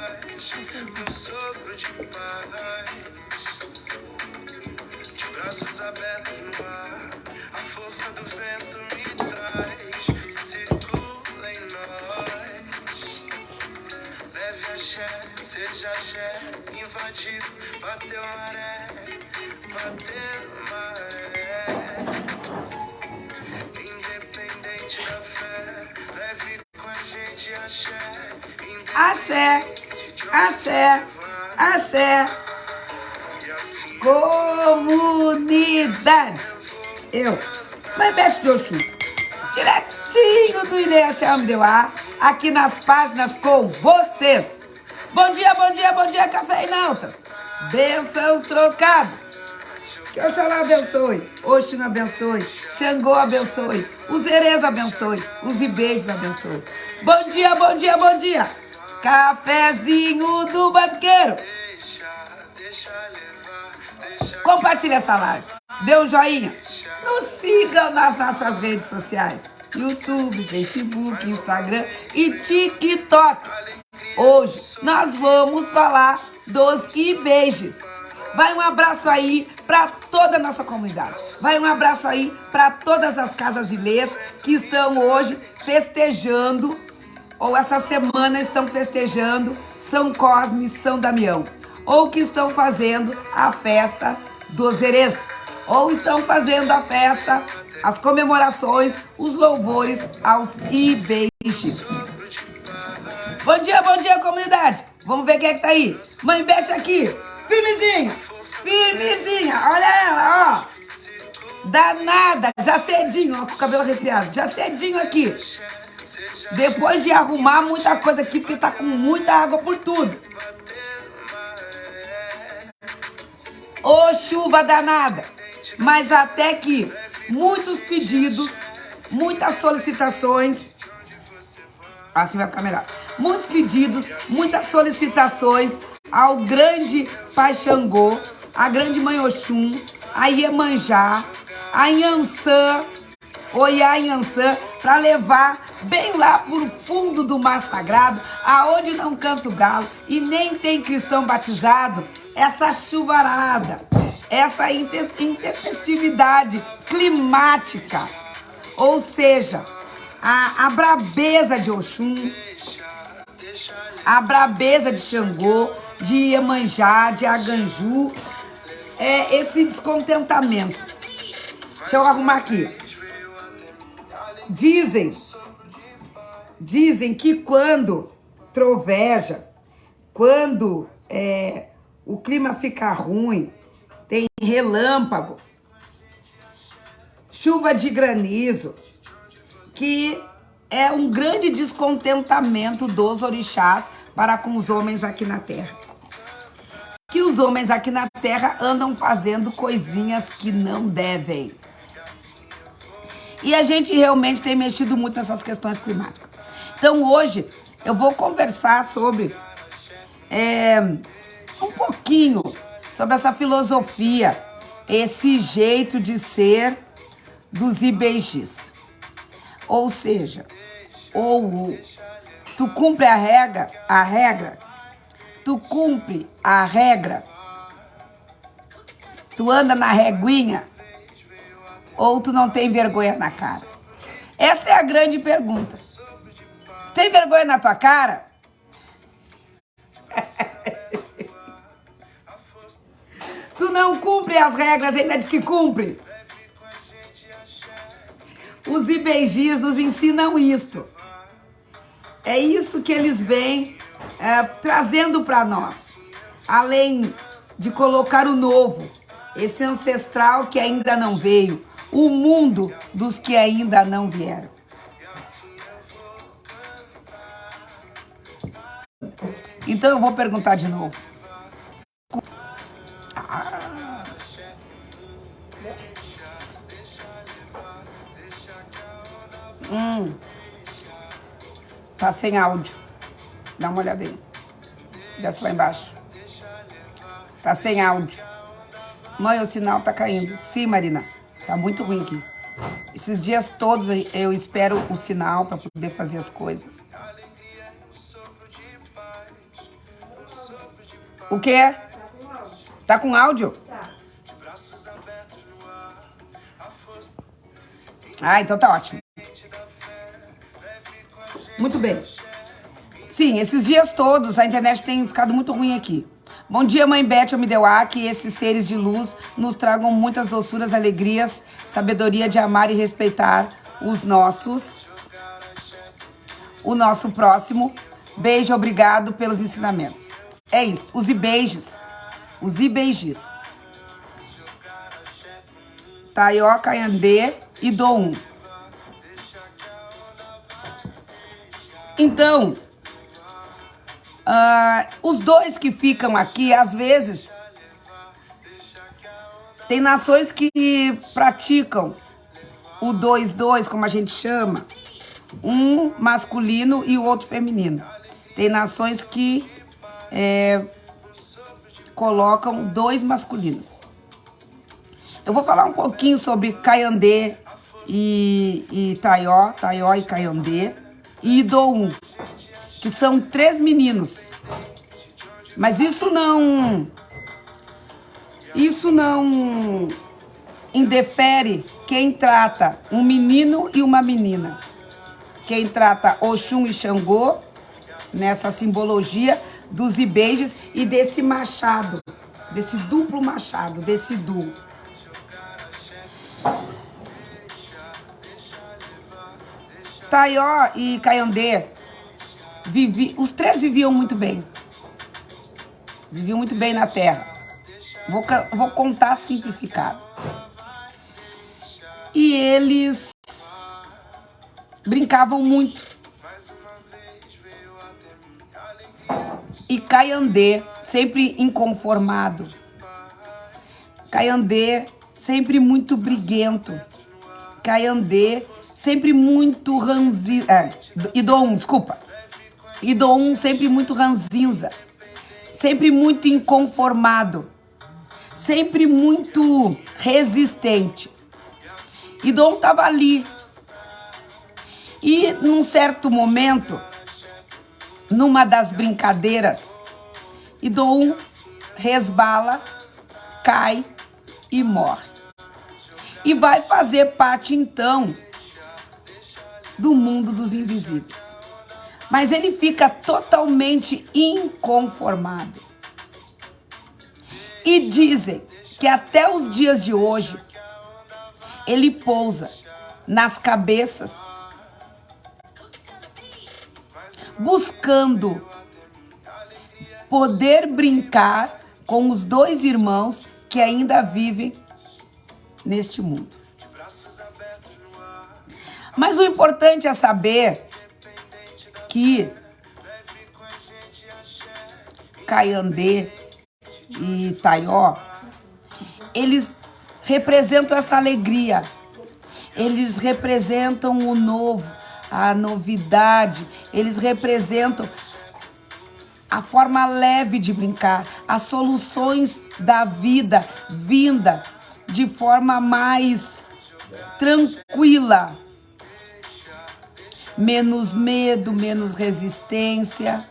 Um sopro de paz, de braços abertos no ar, a força do vento me traz, circula em nós. Leve axé, seja axé, invadiu, bateu maré, independente da fé, leve com a gente axé, Axé, axé, axé. Comunidade. Eu, Mãe Beth de Oxum, direitinho do Ilê Chama de Ar, aqui nas páginas com vocês. Bom dia, bom dia, bom dia, cafeinautas. Bênçãos trocadas. Que Oxalá abençoe, Oxum abençoe, Xangô abençoe, os Erês abençoe, os Ibejos abençoe. Bom dia, bom dia, bom dia. Cafezinho do Batuqueiro. Compartilha essa live. Dê um joinha. Nos sigam nas nossas redes sociais. YouTube, Facebook, Instagram e TikTok. Hoje nós vamos falar dos Ibejos. Vai um abraço aí para toda a nossa comunidade. Vai um abraço aí para todas as casas ilês que estão hoje festejando, ou essa semana estão festejando São Cosme e São Damião, ou que estão fazendo a festa dos Erês, ou estão fazendo a festa, as comemorações, os louvores aos Ibejos. Bom dia, comunidade. Vamos ver quem é que tá aí. Mãe Beth aqui, firmezinha, firmezinha. Olha ela, ó. Danada, já cedinho, ó, com o cabelo arrepiado. Já cedinho aqui. Depois de arrumar muita coisa aqui, porque tá com muita água por tudo. Ô, chuva danada. Mas até que muitos pedidos, muitas solicitações. Assim vai ficar melhor. Muitos pedidos, muitas solicitações ao grande Pai Xangô, a grande Mãe Oxum, a Iemanjá, a Inhansã, Oiá Inhansã, para levar bem lá pro fundo do mar sagrado, aonde não canta o galo e nem tem cristão batizado, essa chuvarada, essa intempestividade climática, ou seja, a brabeza de Oxum, a brabeza de Xangô, de Iemanjá, de Aganju, esse descontentamento. Deixa eu arrumar aqui. Dizem que quando troveja, quando o clima fica ruim, tem relâmpago, chuva de granizo, que é um grande descontentamento dos orixás para com os homens aqui na Terra. Que os homens aqui na Terra andam fazendo coisinhas que não devem. E a gente realmente tem mexido muito nessas questões climáticas. Então hoje eu vou conversar sobre um pouquinho sobre essa filosofia, esse jeito de ser dos Ibejis. Ou seja, ou tu cumpre a regra, tu cumpre a regra, tu anda na reguinha, ou tu não tem vergonha na cara? Essa é a grande pergunta. Tu tem vergonha na tua cara? Tu não cumpre as regras, ainda diz que cumpre. Os Ibejis nos ensinam isto. É isso que eles vêm trazendo para nós. Além de colocar o novo, esse ancestral que ainda não veio, o mundo dos que ainda não vieram. Então eu vou perguntar de novo. Tá sem áudio. Dá uma olhada aí. Desce lá embaixo. Tá sem áudio. Mãe, o sinal tá caindo. Sim, Marina. Tá muito ruim aqui. Esses dias todos eu espero o sinal para poder fazer as coisas. O quê? Tá com áudio? Ah, então tá ótimo. Muito bem. Sim, esses dias todos a internet tem ficado muito ruim aqui. Bom dia, Mãe Beth Omideuá, que esses seres de luz nos tragam muitas doçuras, alegrias, sabedoria de amar e respeitar o nosso próximo. Beijo, obrigado pelos ensinamentos. É isso, os ibeijos. Os ibeijis. Taió, Caiandê e Dom. Então, os dois que ficam aqui, às vezes, tem nações que praticam o 2-2, como a gente chama, um masculino e o outro feminino. Tem nações que colocam 2 masculinos. Eu vou falar um pouquinho sobre Caiandê e Taió e Caiandê e Idoum, que são 3 meninos. Mas isso não indefere quem trata um menino e uma menina. Quem trata Oxum e Xangô, nessa simbologia dos ibejes e desse machado, desse duplo machado, desse duo. Taió e Caiandê, os 3 viviam muito bem. Viviam muito bem na Terra. Vou contar simplificado. E eles brincavam muito. E Caiandê, sempre inconformado. Caiandê, sempre muito briguento. Caiandê, sempre muito ranzinza. Idoum, desculpa. Idoum, sempre muito ranzinza. Sempre muito inconformado. Sempre muito resistente. Idoum estava ali. E num certo momento, numa das brincadeiras, Idoum resbala, cai e morre. E vai fazer parte, então, do mundo dos invisíveis. Mas ele fica totalmente inconformado. E dizem que até os dias de hoje, ele pousa nas cabeças, buscando poder brincar com os 2 irmãos que ainda vivem neste mundo. Mas o importante é saber que Caiandê e Taió, eles representam essa alegria, eles representam o novo, a novidade, eles representam a forma leve de brincar, as soluções da vida vinda de forma mais tranquila. Menos medo, menos resistência,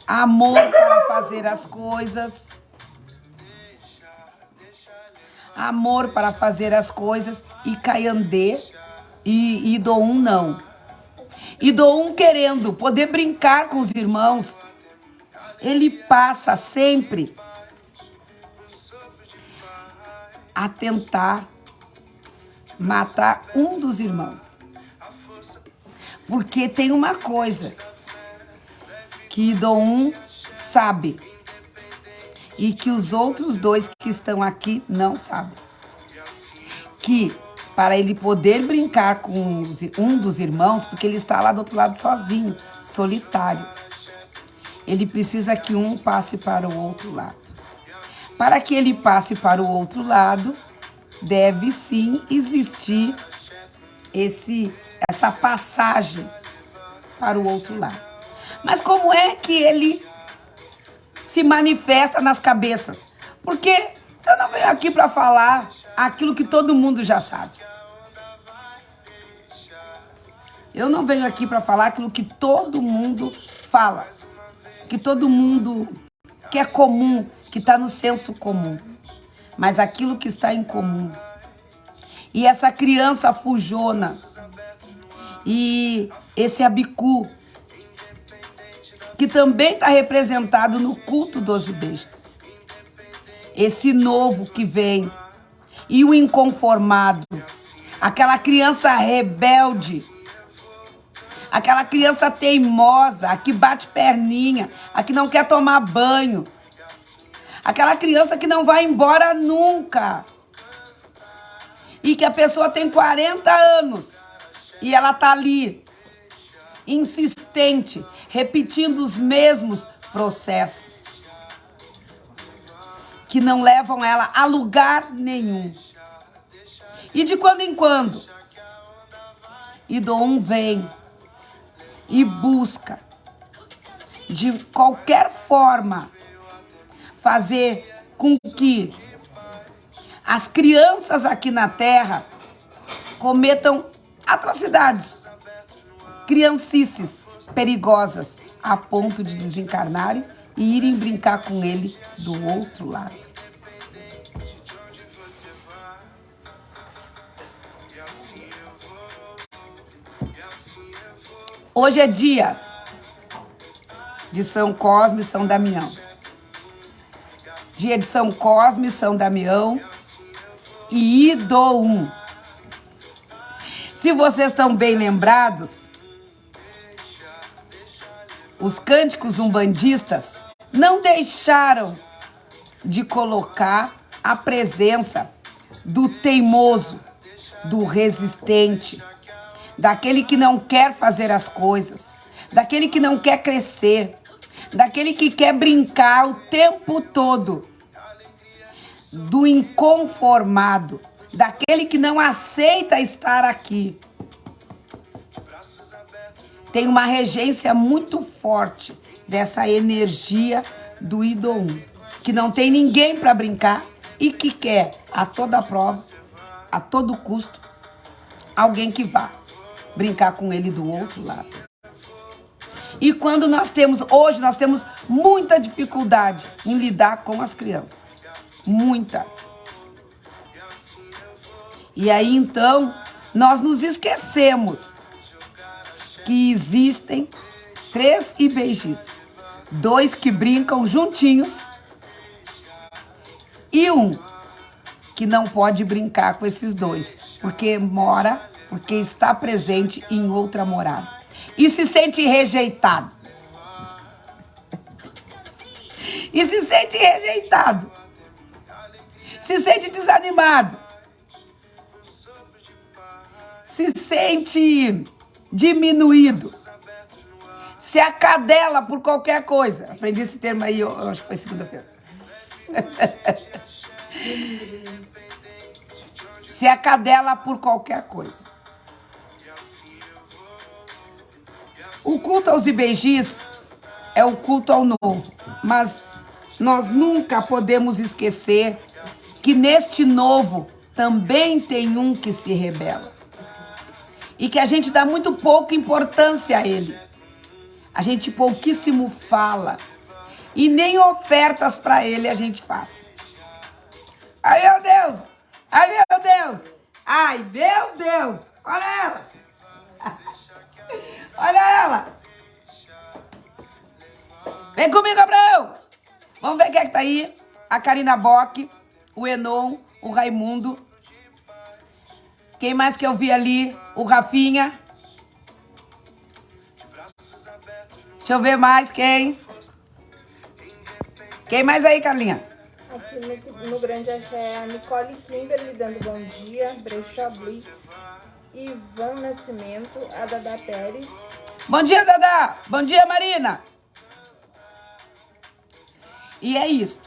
amor para fazer as coisas. Amor para fazer as coisas. E Caiandê e Idoum não. Idoum querendo poder brincar com os irmãos, ele passa sempre a tentar matar um dos irmãos. Porque tem uma coisa que Idoum sabe e que os outros 2 que estão aqui não sabem. Que para ele poder brincar com um dos irmãos, porque ele está lá do outro lado sozinho, solitário, ele precisa que um passe para o outro lado. Para que ele passe para o outro lado, deve sim existir essa passagem para o outro lado. Mas como é que ele se manifesta nas cabeças? Porque eu não venho aqui para falar aquilo que todo mundo já sabe. Eu não venho aqui para falar aquilo que todo mundo fala, que todo mundo que é comum, que está no senso comum, mas aquilo que está em comum. E essa criança fujona, e esse abicu, que também está representado no culto dos bestas. Esse novo que vem, e o inconformado, aquela criança rebelde, aquela criança teimosa, a que bate perninha, a que não quer tomar banho, aquela criança que não vai embora nunca, e que a pessoa tem 40 anos e ela tá ali, insistente, repetindo os mesmos processos que não levam ela a lugar nenhum. E de quando em quando, Idom vem e busca, de qualquer forma, fazer com que as crianças aqui na Terra cometam atrocidades, criancices perigosas, a ponto de desencarnarem e irem brincar com ele do outro lado. Hoje é dia de São Cosme e São Damião. Dia de São Cosme e São Damião e Idom. Se vocês estão bem lembrados, os cânticos umbandistas não deixaram de colocar a presença do teimoso, do resistente, daquele que não quer fazer as coisas, daquele que não quer crescer, daquele que quer brincar o tempo todo, do inconformado, daquele que não aceita estar aqui. Tem uma regência muito forte dessa energia do Idom, que não tem ninguém para brincar e que quer a toda prova, a todo custo, alguém que vá brincar com ele do outro lado. E quando hoje nós temos muita dificuldade em lidar com as crianças. Muita. E aí então, nós nos esquecemos que existem 3 IBGs, 2 que brincam juntinhos e 1 que não pode brincar com esses 2, porque está presente em outra morada e se sente rejeitado. E se sente rejeitado, se sente desanimado, se sente diminuído, se acadela por qualquer coisa. Aprendi esse termo aí, eu acho que foi segunda-feira. Se acadela por qualquer coisa. O culto aos IBGs é o culto ao novo, mas nós nunca podemos esquecer que neste novo também tem um que se rebela. E que a gente dá muito pouca importância a ele. A gente pouquíssimo fala. E nem ofertas para ele a gente faz. Ai, meu Deus! Ai, meu Deus! Ai, meu Deus! Olha ela! Olha ela! Vem comigo, Abraão! Vamos ver quem é que tá aí. A Karina Bock, o Enon, o Raimundo. Quem mais que eu vi ali? O Rafinha. Deixa eu ver mais quem. Quem mais aí, Carlinha? Aqui no Grande Axé, a Nicole Kimberly dando bom dia. Brechó Blitz. Ivan Nascimento. A Dada Pérez. Bom dia, Dada. Bom dia, Marina. E é isso.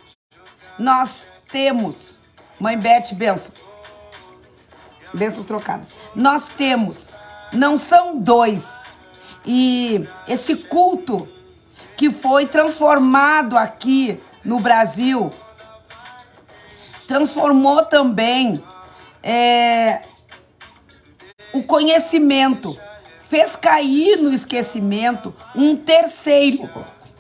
Nós temos... Mãe Beth, benção. Bênçãos trocadas. Nós temos, não são 2. E esse culto que foi transformado aqui no Brasil, transformou também o conhecimento, fez cair no esquecimento um terceiro,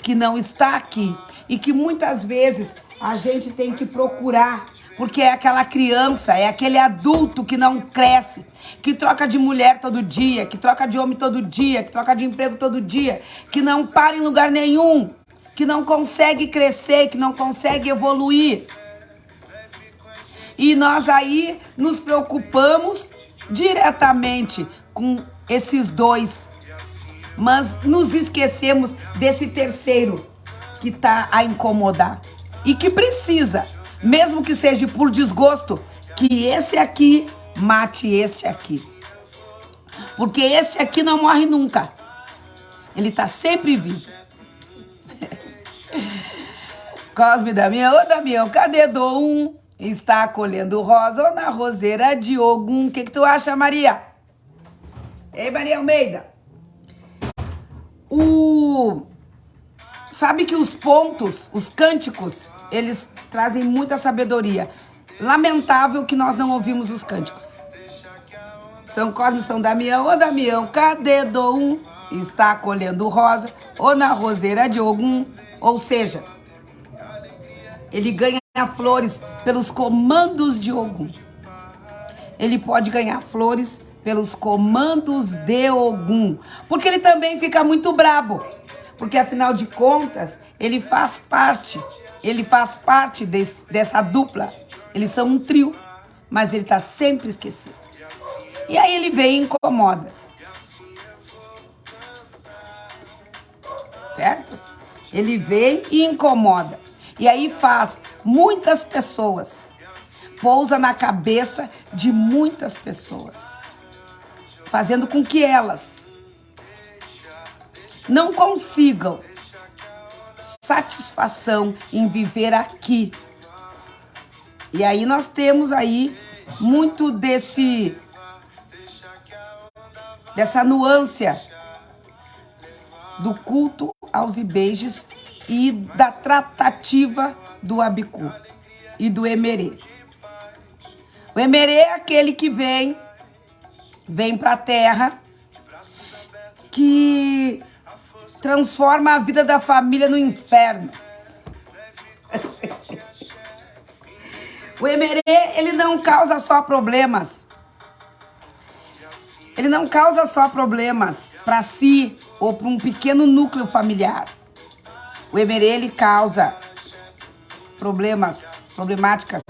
que não está aqui e que muitas vezes a gente tem que procurar, porque é aquela criança, é aquele adulto que não cresce, que troca de mulher todo dia, que troca de homem todo dia, que troca de emprego todo dia, que não para em lugar nenhum, que não consegue crescer, que não consegue evoluir. E nós aí nos preocupamos diretamente com esses dois, mas nos esquecemos desse terceiro que está a incomodar e que precisa, mesmo que seja por desgosto, que esse aqui mate este aqui. Porque este aqui não morre nunca. Ele está sempre vivo. Cosme Damião, ô Damião, cadê Dom? Está colhendo rosa ou na roseira de Ogum? O que tu acha, Maria? Ei, Maria Almeida. Sabe que os pontos, os cânticos, eles trazem muita sabedoria. Lamentável que nós não ouvimos os cânticos. São Cosme, São Damião, ô Damião, cadê Dom? Está colhendo rosa ou na roseira de Ogum? Ou seja, ele ganha flores pelos comandos de Ogum. Ele pode ganhar flores pelos comandos de Ogum. Porque ele também fica muito brabo. Porque, afinal de contas, ele faz parte dessa dupla. Eles são um trio, mas ele está sempre esquecido. E aí ele vem e incomoda. Certo? Ele vem e incomoda. E aí faz muitas pessoas, pousa na cabeça de muitas pessoas, fazendo com que elas não consigam satisfação em viver aqui. E aí nós temos aí muito dessa nuance do culto aos Ibejes e da tratativa do Abicu e do Emerê. O Emerê é aquele que vem para a terra, que transforma a vida da família no inferno. O Emerê, ele não causa só problemas. Ele não causa só problemas para si ou para um pequeno núcleo familiar. O Emerê, ele causa problemáticas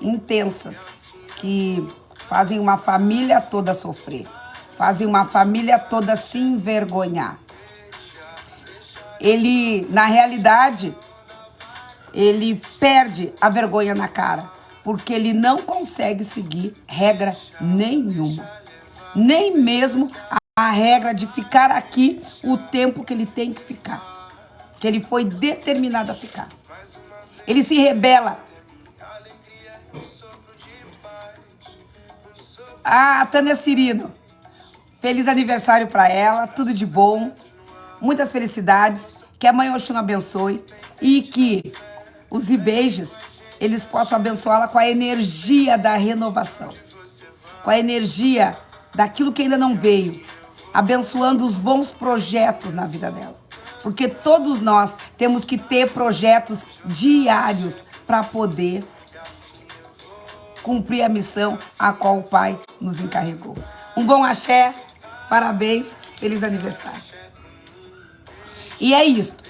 intensas que fazem uma família toda sofrer, fazem uma família toda se envergonhar. Ele, na realidade, ele perde a vergonha na cara, porque ele não consegue seguir regra nenhuma, nem mesmo a regra de ficar aqui o tempo que ele tem que ficar, que ele foi determinado a ficar. Ele se rebela. Ah, Tânia Cirino, feliz aniversário para ela, tudo de bom, muitas felicidades, que a Mãe Oxum abençoe e que os Ibejes, eles possam abençoá-la com a energia da renovação, com a energia daquilo que ainda não veio, abençoando os bons projetos na vida dela. Porque todos nós temos que ter projetos diários para poder cumprir a missão a qual o Pai nos encarregou. Um bom axé, parabéns, feliz aniversário. E é isto.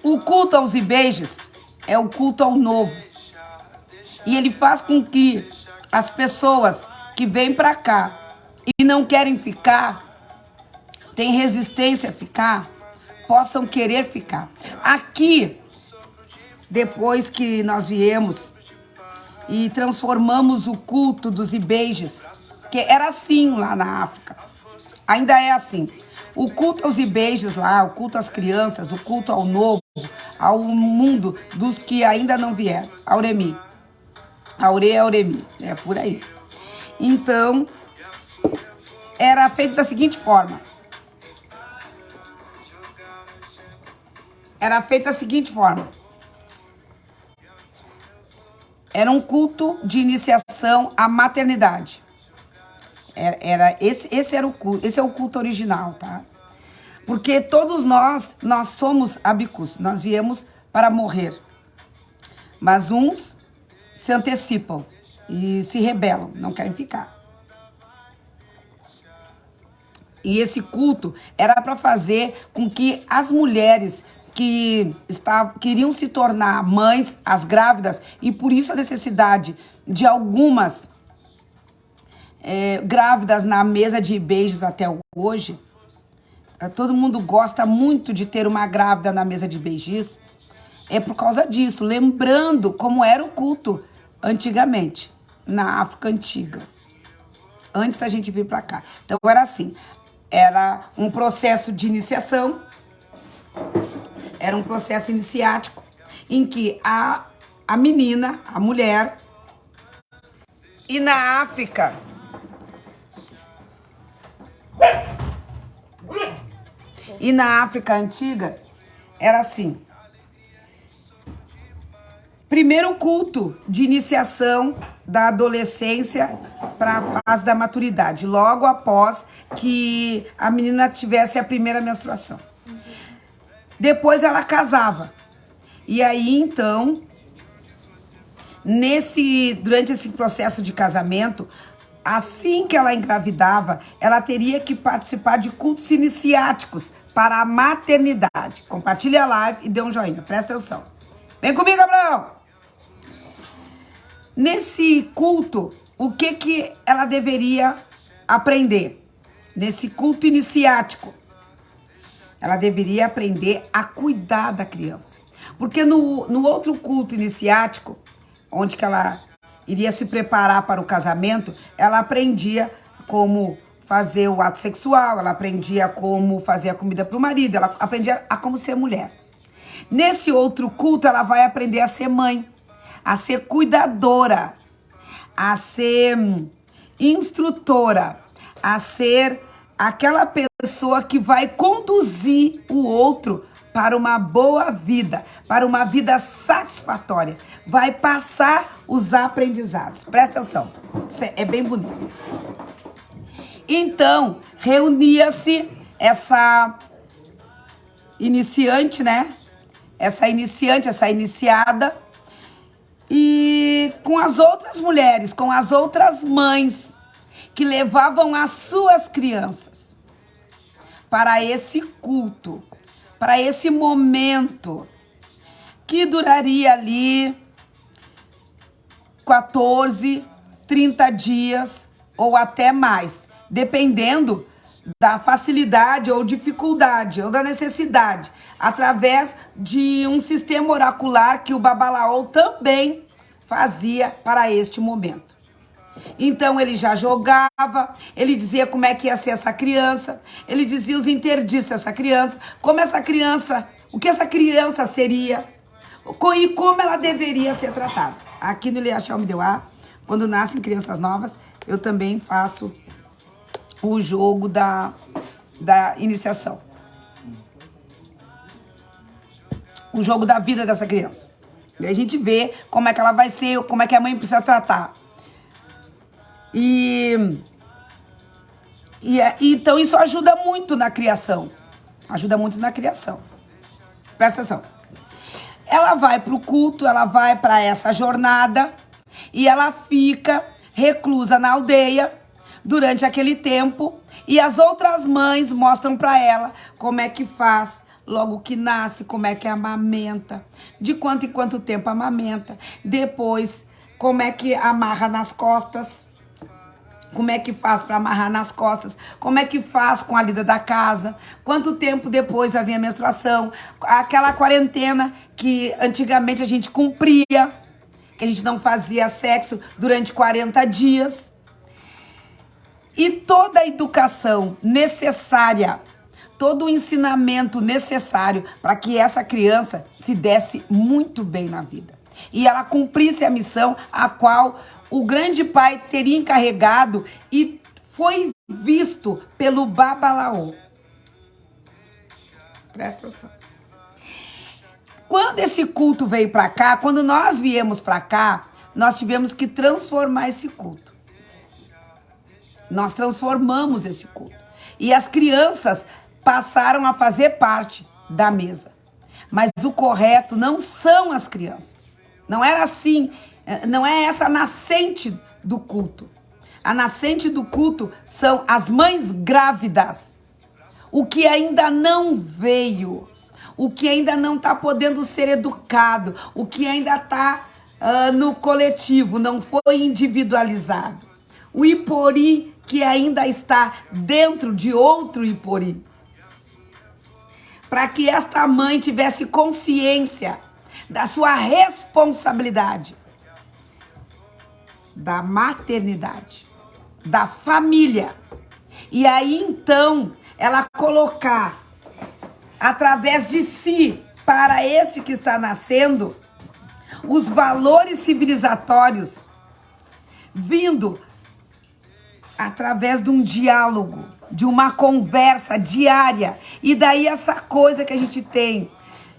O culto aos Ibejes é o culto ao novo. E ele faz com que as pessoas que vêm para cá e não querem ficar, têm resistência a ficar, possam querer ficar. Aqui, depois que nós viemos e transformamos o culto dos Ibejes, que era assim lá na África, ainda é assim. O culto aos Ibejes lá, o culto às crianças, o culto ao novo, ao mundo dos que ainda não vieram. Auremi. Auremi, é por aí. Então, era feito da seguinte forma. Era um culto de iniciação à maternidade. Esse era o culto, esse é o culto original, tá? Porque todos nós somos abicus, nós viemos para morrer. Mas uns se antecipam e se rebelam, não querem ficar. E esse culto era para fazer com que as mulheres que queriam se tornar mães, as grávidas, e por isso a necessidade de algumas grávidas na mesa de beijos até hoje. Todo mundo gosta muito de ter uma grávida na mesa de beijos. É por causa disso, lembrando como era o culto antigamente, na África antiga, antes da gente vir para cá. Então era assim, era um processo de iniciação, era um processo iniciático, em que a menina, a mulher, e na África, antiga, era assim. Primeiro culto de iniciação da adolescência para a fase da maturidade, logo após que a menina tivesse a primeira menstruação. Depois ela casava. E aí, então, durante esse processo de casamento, assim que ela engravidava, ela teria que participar de cultos iniciáticos para a maternidade. Compartilhe a live e dê um joinha, presta atenção. Vem comigo, Abraão! Nesse culto, o que ela deveria aprender? Nesse culto iniciático, ela deveria aprender a cuidar da criança. Porque no outro culto iniciático, onde que ela iria se preparar para o casamento, ela aprendia como fazer o ato sexual, ela aprendia como fazer a comida para o marido, ela aprendia a como ser mulher. Nesse outro culto, ela vai aprender a ser mãe, a ser cuidadora, a ser instrutora, a ser aquela pessoa que vai conduzir o outro para uma boa vida, para uma vida satisfatória. Vai passar os aprendizados. Presta atenção, isso é bem bonito. Então, reunia-se essa iniciante, né? Essa iniciada, e com as outras mulheres, com as outras mães que levavam as suas crianças para esse culto, para esse momento que duraria ali 14, 30 dias ou até mais, dependendo da facilidade ou dificuldade ou da necessidade, através de um sistema oracular que o Babalaô também fazia para este momento. Então ele já jogava, ele dizia como é que ia ser essa criança, ele dizia os interditos dessa criança, o que essa criança seria e como ela deveria ser tratada. Aqui no Eliashel Mideuá, quando nascem crianças novas, eu também faço o jogo da iniciação. O jogo da vida dessa criança. E a gente vê como é que ela vai ser, como é que a mãe precisa tratar. Então isso ajuda muito na criação. Ajuda muito na criação. Presta atenção. Ela vai para o culto, ela vai para essa jornada e ela fica reclusa na aldeia durante aquele tempo, e as outras mães mostram para ela como é que faz logo que nasce, como é que amamenta, de quanto em quanto tempo amamenta, depois como é que amarra nas costas, como é que faz para amarrar nas costas, como é que faz com a lida da casa, quanto tempo depois já vem a menstruação, aquela quarentena que antigamente a gente cumpria, que a gente não fazia sexo durante 40 dias. E toda a educação necessária, todo o ensinamento necessário para que essa criança se desse muito bem na vida. E ela cumprisse a missão a qual o grande pai teria encarregado e foi visto pelo Babalaô. Presta atenção. Quando esse culto veio para cá, quando nós viemos para cá, nós tivemos que transformar esse culto. Nós transformamos esse culto. E as crianças passaram a fazer parte da mesa. Mas o correto não são as crianças. Não era assim, não é essa a nascente do culto. A nascente do culto são as mães grávidas. O que ainda não veio, o que ainda não está podendo ser educado, o que ainda está no coletivo, não foi individualizado. O Ipori que ainda está dentro de outro Ipori. Para que esta mãe tivesse consciência da sua responsabilidade, da maternidade, da família. E aí então ela colocar através de si para este que está nascendo os valores civilizatórios vindo através de um diálogo, de uma conversa diária. E daí essa coisa que a gente tem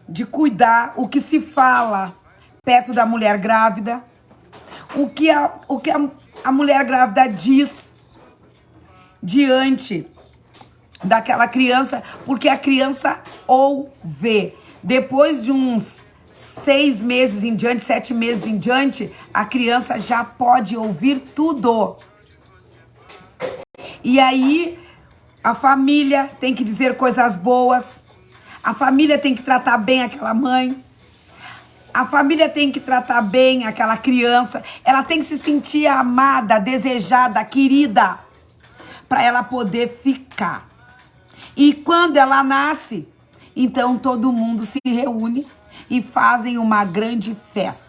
de cuidar o que se fala perto da mulher grávida, o que a mulher grávida diz diante daquela criança, porque a criança ouve. Depois de uns 6 meses em diante, 7 meses em diante, a criança já pode ouvir tudo. E aí, a família tem que dizer coisas boas, a família tem que tratar bem aquela mãe, a família tem que tratar bem aquela criança, ela tem que se sentir amada, desejada, querida, para ela poder ficar. E quando ela nasce, então todo mundo se reúne e fazem uma grande festa.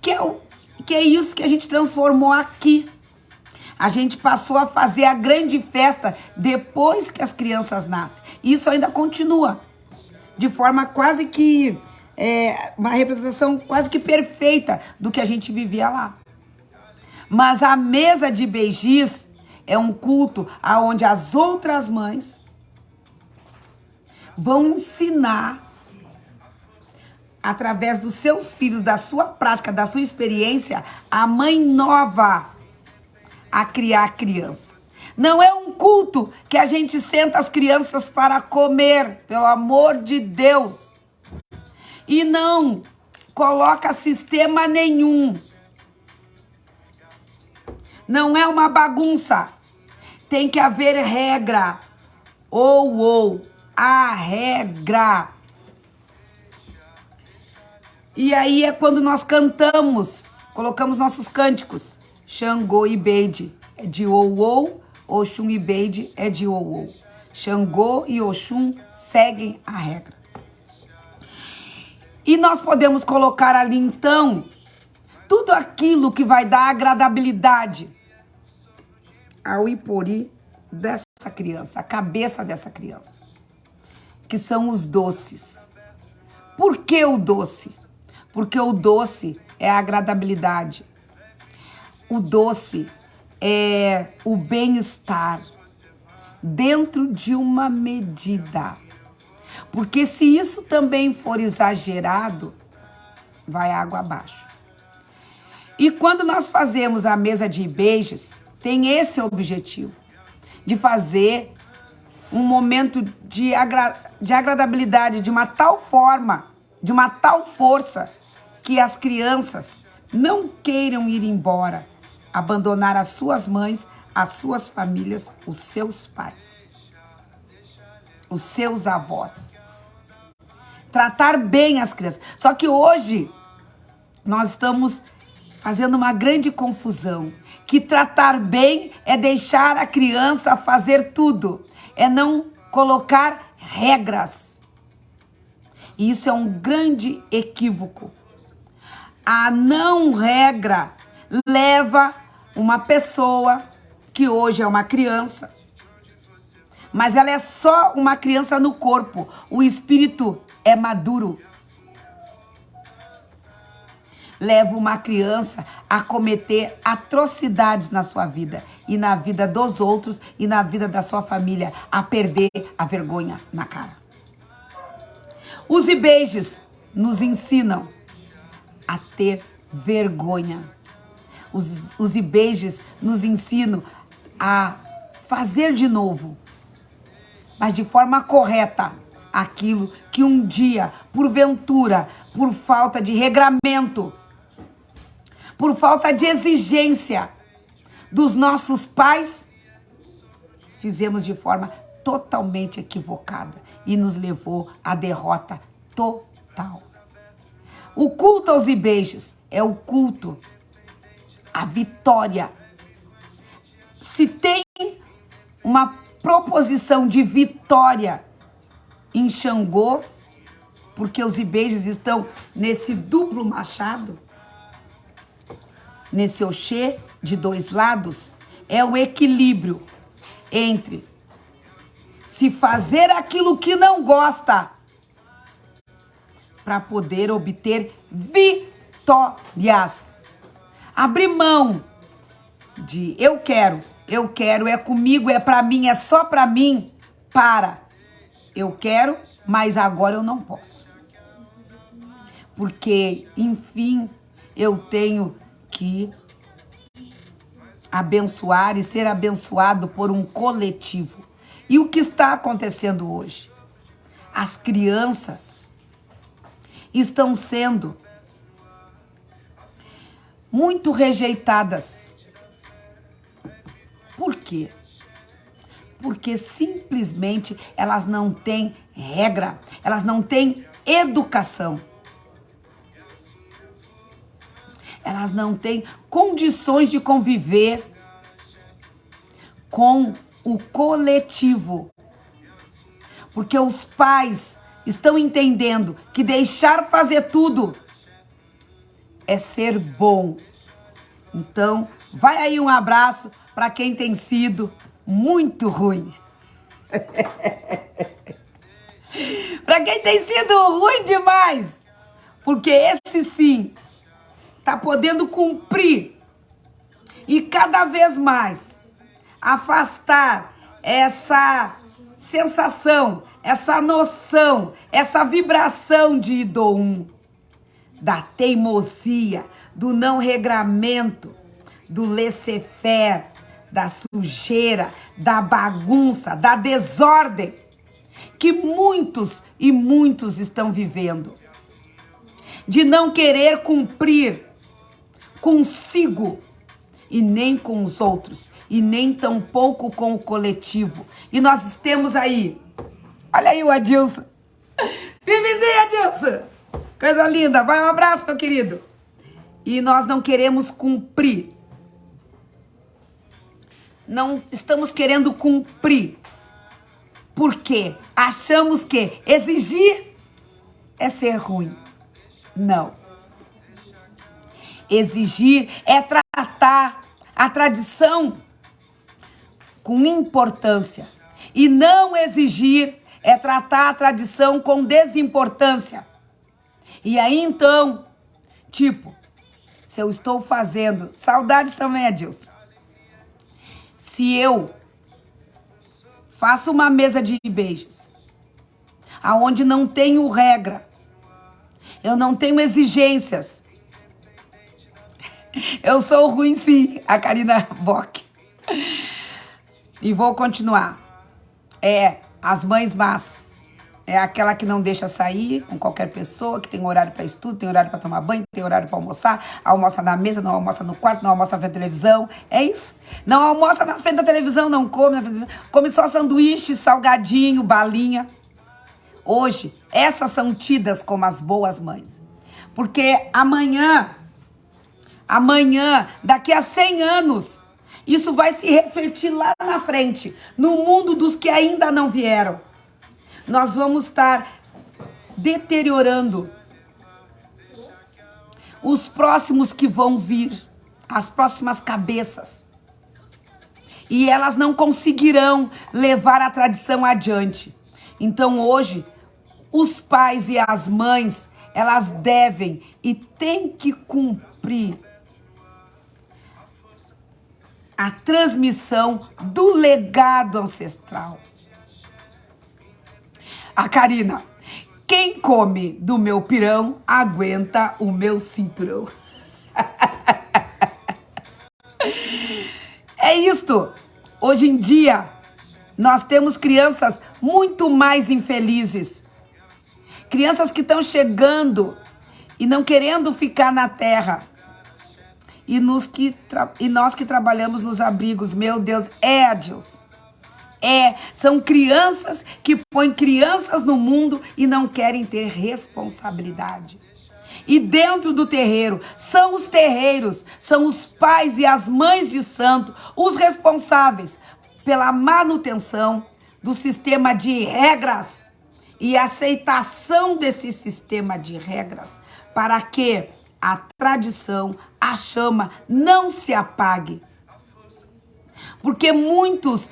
Que é isso que a gente transformou aqui. A gente passou a fazer a grande festa depois que as crianças nascem. Isso ainda continua. De forma quase que... uma representação quase que perfeita do que a gente vivia lá. Mas a mesa de beijis é um culto onde as outras mães vão ensinar, através dos seus filhos, da sua prática, da sua experiência, a mãe nova a criar a criança. Não é um culto que a gente senta as crianças para comer, pelo amor de Deus. E não coloca sistema nenhum. Não é uma bagunça. Tem que haver regra. A regra. E aí é quando nós cantamos, colocamos nossos cânticos. Xangô e Beide é de ou, Oxum e Beide é de ou. Xangô e Oxum seguem a regra. E nós podemos colocar ali, então, tudo aquilo que vai dar agradabilidade ao Ipori dessa criança, a cabeça dessa criança, que são os doces. Por que o doce? Porque o doce é a agradabilidade. O doce é o bem-estar dentro de uma medida. Porque se isso também for exagerado, vai água abaixo. E quando nós fazemos a mesa de beijos, tem esse objetivo, de fazer um momento de agradabilidade de uma tal forma, de uma tal força, que as crianças não queiram ir embora, abandonar as suas mães, as suas famílias, os seus pais, os seus avós. Tratar bem as crianças. Só que hoje nós estamos fazendo uma grande confusão, que tratar bem é deixar a criança fazer tudo, é não colocar regras. E isso é um grande equívoco. A não regra leva uma pessoa que hoje é uma criança, mas ela é só uma criança no corpo, o espírito é maduro. Leva uma criança a cometer atrocidades na sua vida e na vida dos outros e na vida da sua família, a perder a vergonha na cara. Os ibeijes nos ensinam a ter vergonha. Os ibeijes nos ensinam a fazer de novo, mas de forma correta, aquilo que um dia, porventura, por falta de regramento, por falta de exigência dos nossos pais, fizemos de forma totalmente equivocada e nos levou à derrota total. O culto aos ibejos é o culto à vitória. Se tem uma proposição de vitória em Xangô, porque os ibejos estão nesse duplo machado, nesse Oxê de dois lados, é o equilíbrio entre se fazer aquilo que não gosta para poder obter vitórias. Abrir mão de eu quero, é comigo, é para mim, é só para mim, eu quero, mas agora eu não posso. Porque, enfim, eu tenho que abençoar e ser abençoado por um coletivo. E o que está acontecendo hoje? As crianças estão sendo muito rejeitadas. Por quê? Porque simplesmente elas não têm regra, elas não têm educação. Elas não têm condições de conviver com o coletivo. Porque os pais estão entendendo que deixar fazer tudo é ser bom. Então, vai aí um abraço para quem tem sido muito ruim. Para quem tem sido ruim demais. Porque esse sim está podendo cumprir e cada vez mais afastar essa sensação, essa noção, essa vibração de Idoum, da teimosia, do não regramento, do laissez-faire, da sujeira, da bagunça, da desordem que muitos e muitos estão vivendo. De não querer cumprir consigo e nem com os outros, e nem tampouco com o coletivo. E nós temos aí, olha aí o Adilson. Vivezinho, Adilson. Coisa linda, vai um abraço, meu querido. E nós não queremos cumprir. Não estamos querendo cumprir. Por quê? Achamos que exigir é ser ruim. Não. Exigir é tratar a tradição com importância. E não exigir é tratar a tradição com desimportância. E aí então, tipo, se eu estou fazendo, saudades também, Adilson. Se eu faço uma mesa de beijos, aonde não tenho regra, eu não tenho exigências, eu sou ruim sim, a Karina Bock. E vou continuar. As mães más. É aquela que não deixa sair com qualquer pessoa, que tem horário para estudo, tem horário para tomar banho, tem horário para almoçar, almoça na mesa, não almoça no quarto, não almoça na frente da televisão. É isso. Não almoça na frente da televisão, não come na frente da televisão. Come só sanduíche, salgadinho, balinha. Hoje, essas são tidas como as boas mães. Porque amanhã, daqui a 100 anos, isso vai se refletir lá na frente, no mundo dos que ainda não vieram. Nós vamos estar deteriorando os próximos que vão vir, as próximas cabeças. E elas não conseguirão levar a tradição adiante. Então hoje, os pais e as mães, elas devem e têm que cumprir a transmissão do legado ancestral. A Karina, quem come do meu pirão, aguenta o meu cinturão. É isto. Hoje em dia, nós temos crianças muito mais infelizes. Crianças que estão chegando e não querendo ficar na terra. E nós que trabalhamos nos abrigos, meu Deus, Deus. São crianças que põem crianças no mundo e não querem ter responsabilidade. E dentro do terreiro, são os terreiros, são os pais e as mães de santo, os responsáveis pela manutenção do sistema de regras e aceitação desse sistema de regras para que a tradição, a chama não se apague. Porque muitos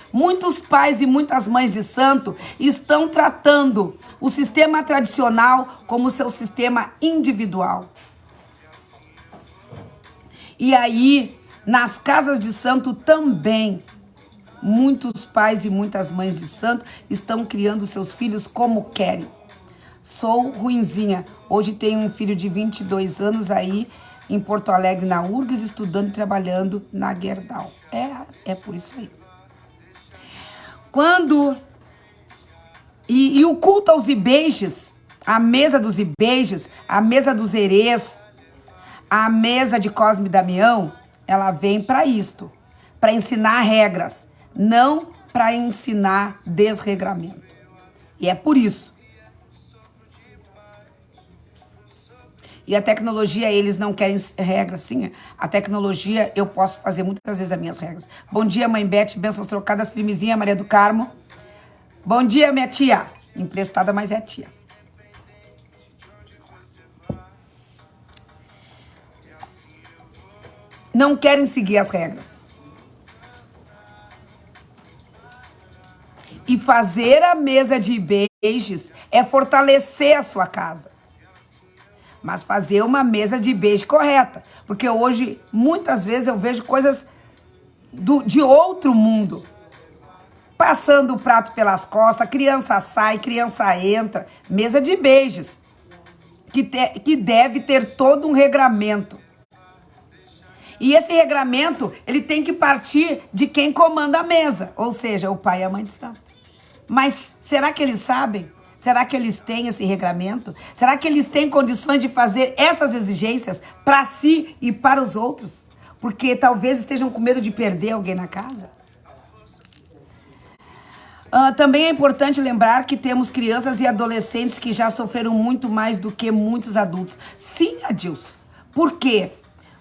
pais e muitas mães de santo estão tratando o sistema tradicional como seu sistema individual. E aí, nas casas de santo também, muitos pais e muitas mães de santo estão criando seus filhos como querem. Sou ruinzinha. Hoje tenho um filho de 22 anos aí, em Porto Alegre, na URGS, estudando e trabalhando na Gerdau. É por isso aí. E o culto aos ibeijes, a mesa dos ibeijes, a mesa dos herês, a mesa de Cosme e Damião, ela vem para isto, para ensinar regras, não para ensinar desregramento. E é por isso. E a tecnologia, eles não querem regras, sim. A tecnologia, eu posso fazer muitas vezes as minhas regras. Bom dia, mãe Beth, bênçãos trocadas, firmezinha, Maria do Carmo. Bom dia, minha tia. Emprestada, mas é tia. Não querem seguir as regras. E fazer a mesa de beijes é fortalecer a sua casa. Mas fazer uma mesa de beijo correta. Porque hoje, muitas vezes, eu vejo coisas de outro mundo. Passando o prato pelas costas, criança sai, criança entra. Mesa de beijos. Que deve ter todo um regramento. E esse regramento, ele tem que partir de quem comanda a mesa. Ou seja, o pai e a mãe de santo. Mas será que eles sabem? Será que eles têm esse regramento? Será que eles têm condições de fazer essas exigências para si e para os outros? Porque talvez estejam com medo de perder alguém na casa. Também é importante lembrar que temos crianças e adolescentes que já sofreram muito mais do que muitos adultos. Sim, Adilson. Por quê?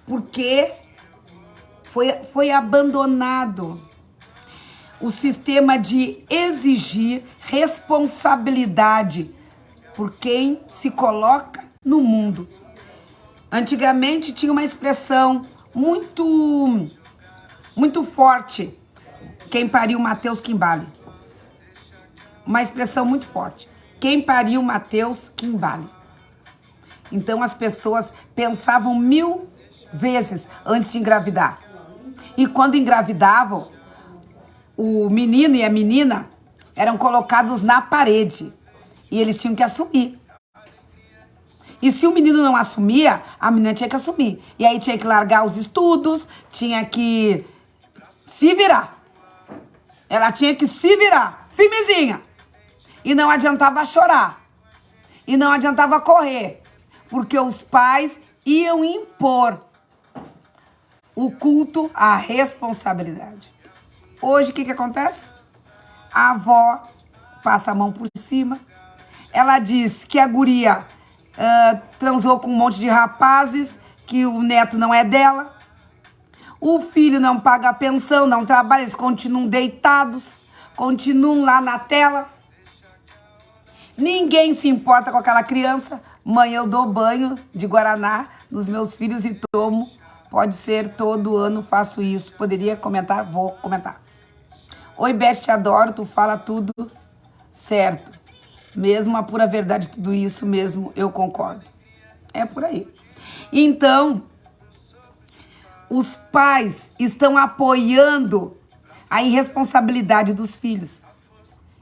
Porque foi abandonado o sistema de exigir responsabilidade por quem se coloca no mundo. Antigamente tinha uma expressão muito forte. Quem pariu Mateus Quimbale. Uma expressão muito forte. Quem pariu Mateus Quimbale. Então as pessoas pensavam 1000 vezes antes de engravidar. E quando engravidavam, o menino e a menina eram colocados na parede e eles tinham que assumir. E se o menino não assumia, a menina tinha que assumir. E aí tinha que largar os estudos, tinha que se virar. Ela tinha que se virar, firmezinha. E não adiantava chorar. E não adiantava correr. Porque os pais iam impor o culto à responsabilidade. Hoje, o que acontece? A avó passa a mão por cima. Ela diz que a guria transou com um monte de rapazes, que o neto não é dela. O filho não paga a pensão, não trabalha, eles continuam deitados, continuam lá na tela. Ninguém se importa com aquela criança. Mãe, eu dou banho de guaraná nos meus filhos e tomo. Pode ser todo ano faço isso. Poderia comentar? Vou comentar. Oi, Beth, te adoro, tu fala tudo certo. Mesmo a pura verdade, tudo isso mesmo, eu concordo. É por aí. Então, os pais estão apoiando a irresponsabilidade dos filhos.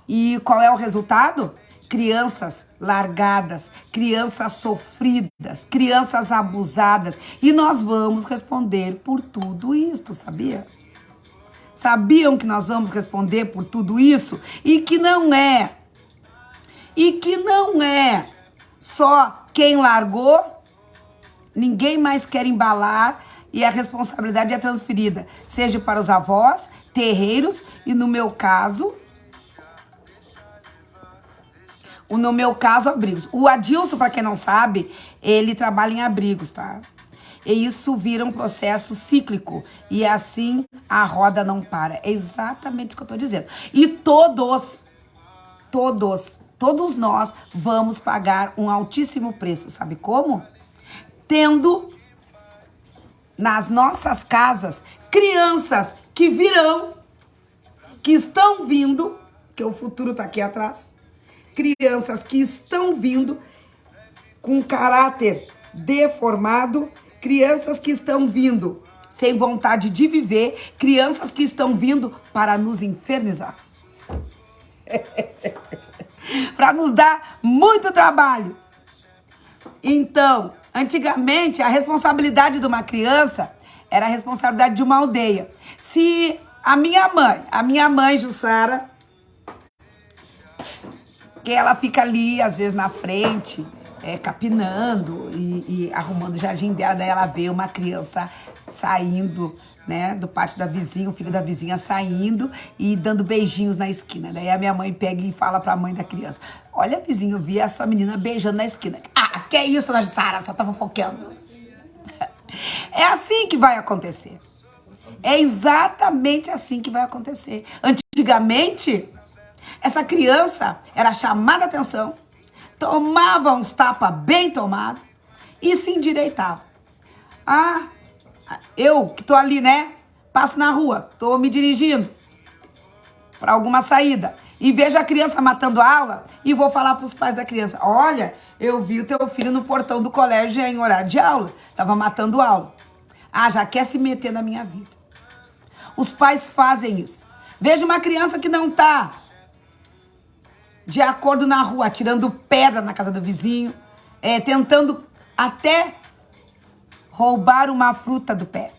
E qual é o resultado? Crianças largadas, crianças sofridas, crianças abusadas. E nós vamos responder por tudo isso, sabia? Sabiam que nós vamos responder por tudo isso? E que não é só quem largou, ninguém mais quer embalar e a responsabilidade é transferida, seja para os avós, terreiros e no meu caso, abrigos. O Adilson, para quem não sabe, ele trabalha em abrigos, tá? E isso vira um processo cíclico. E assim a roda não para. É exatamente isso que eu estou dizendo. E todos nós vamos pagar um altíssimo preço. Sabe como? Tendo nas nossas casas crianças que virão, que estão vindo, que o futuro está aqui atrás. Crianças que estão vindo com caráter deformado, crianças que estão vindo sem vontade de viver, crianças que estão vindo para nos infernizar. Para nos dar muito trabalho. Então, antigamente, a responsabilidade de uma criança era a responsabilidade de uma aldeia. Se a minha mãe, Jussara, que ela fica ali, às vezes, na frente, capinando e arrumando o jardim dela, daí ela vê uma criança saindo, né, do pátio da vizinha, o filho da vizinha saindo e dando beijinhos na esquina. Daí a minha mãe pega e fala pra mãe da criança: olha, vizinho, eu vi a sua menina beijando na esquina. Ah, que é isso, dona Jussara? Só tava fofoqueando. É assim que vai acontecer. É exatamente assim que vai acontecer. Antigamente, essa criança era chamada a atenção, tomava uns tapas bem tomados e se endireitava. Ah, eu que tô ali, né? Passo na rua, tô me dirigindo para alguma saída e vejo a criança matando a aula e vou falar para os pais da criança: olha, eu vi o teu filho no portão do colégio em horário de aula, tava matando aula. Ah, já quer se meter na minha vida. Os pais fazem isso. Vejo uma criança que não tá de acordo na rua, tirando pedra na casa do vizinho, tentando até roubar uma fruta do pé,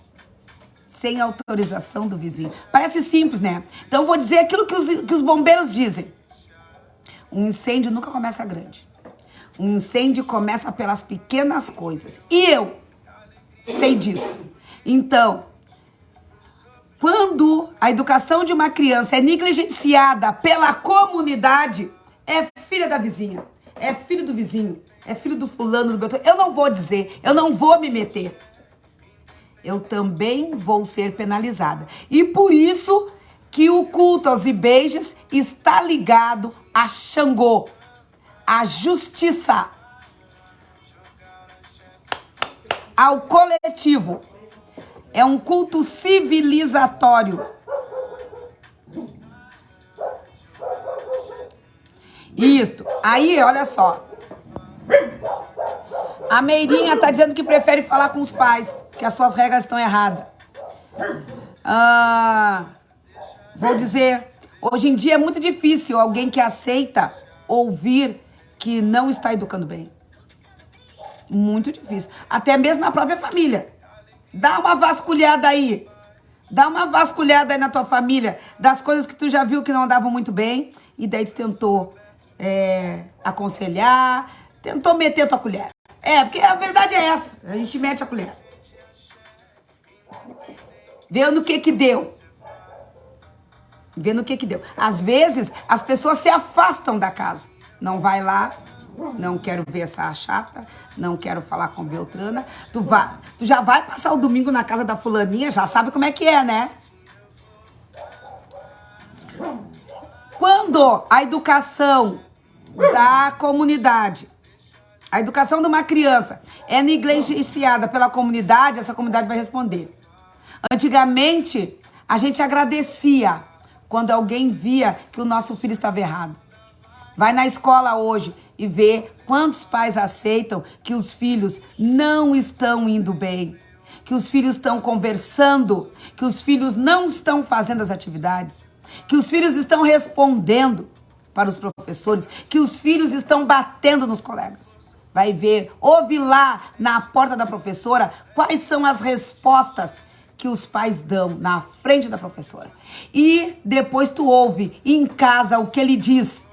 sem autorização do vizinho. Parece simples, né? Então, vou dizer aquilo que os bombeiros dizem. Um incêndio nunca começa grande. Um incêndio começa pelas pequenas coisas. E eu sei disso. Então, quando a educação de uma criança é negligenciada pela comunidade, é filha da vizinha, é filho do vizinho, é filho do fulano, do beltrano. Eu não vou dizer, eu não vou me meter. Eu também vou ser penalizada. E por isso que o culto aos ibeijes está ligado a Xangô, a justiça, ao coletivo. É um culto civilizatório. Isto. Aí, olha só. A Meirinha tá dizendo que prefere falar com os pais, que as suas regras estão erradas. Vou dizer, hoje em dia é muito difícil alguém que aceita ouvir que não está educando bem. Muito difícil. Até mesmo na própria família. Dá uma vasculhada aí. Dá uma vasculhada aí na tua família das coisas que tu já viu que não andavam muito bem e daí tu tentou aconselhar, tentou meter a tua colher. Porque a verdade é essa. A gente mete a colher. Vê no que deu. Vê no que deu. Às vezes, as pessoas se afastam da casa. Não vai lá. Não quero ver essa chata, não quero falar com Beltrana. Tu já vai passar o domingo na casa da fulaninha, já sabe como é que é, né? Quando a educação da comunidade, a educação de uma criança é negligenciada pela comunidade, essa comunidade vai responder. Antigamente, a gente agradecia quando alguém via que o nosso filho estava errado. Vai na escola hoje e vê quantos pais aceitam que os filhos não estão indo bem, que os filhos estão conversando, que os filhos não estão fazendo as atividades, que os filhos estão respondendo para os professores, que os filhos estão batendo nos colegas. Vai ver, ouve lá na porta da professora quais são as respostas que os pais dão na frente da professora. E depois tu ouve em casa o que ele diz.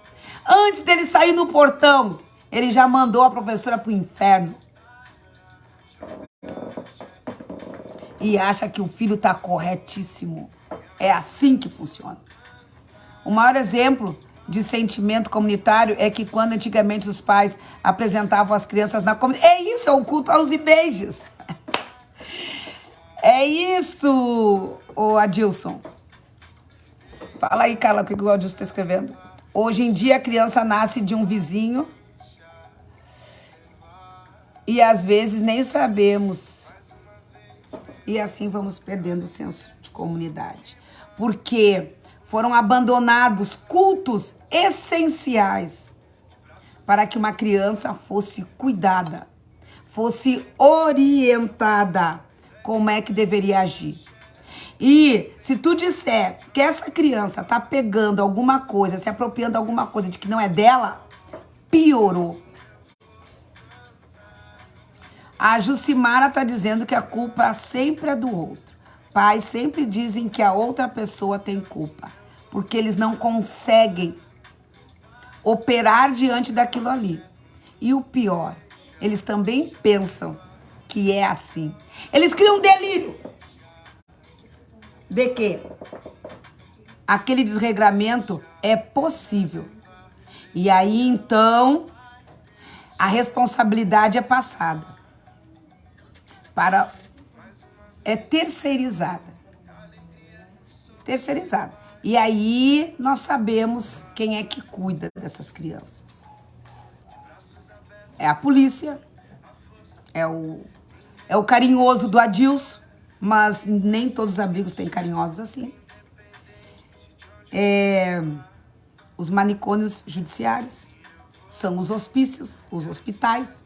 Antes dele sair no portão, ele já mandou a professora pro inferno. E acha que o filho tá corretíssimo. É assim que funciona. O maior exemplo de sentimento comunitário é que quando antigamente os pais apresentavam as crianças na comunidade. É isso, é o culto aos e beijos. É isso, ô Adilson. Fala aí, Carla, o que o Adilson está escrevendo. Hoje em dia a criança nasce de um vizinho e às vezes nem sabemos. E assim vamos perdendo o senso de comunidade. Porque foram abandonados cultos essenciais para que uma criança fosse cuidada, fosse orientada como é que deveria agir. E se tu disser que essa criança tá pegando alguma coisa, se apropriando de alguma coisa de que não é dela, piorou. A Jucimara tá dizendo que a culpa sempre é do outro. Pais sempre dizem que a outra pessoa tem culpa, porque eles não conseguem operar diante daquilo ali. E o pior, eles também pensam que é assim. Eles criam um delírio. De quê? Aquele desregramento é possível. E aí, então, a responsabilidade é passada. É terceirizada. Terceirizada. E aí, nós sabemos quem é que cuida dessas crianças. É a polícia, é o carinhoso do Adilson, mas nem todos os abrigos têm carinhosos assim. Os manicômios judiciários, são os hospícios, os hospitais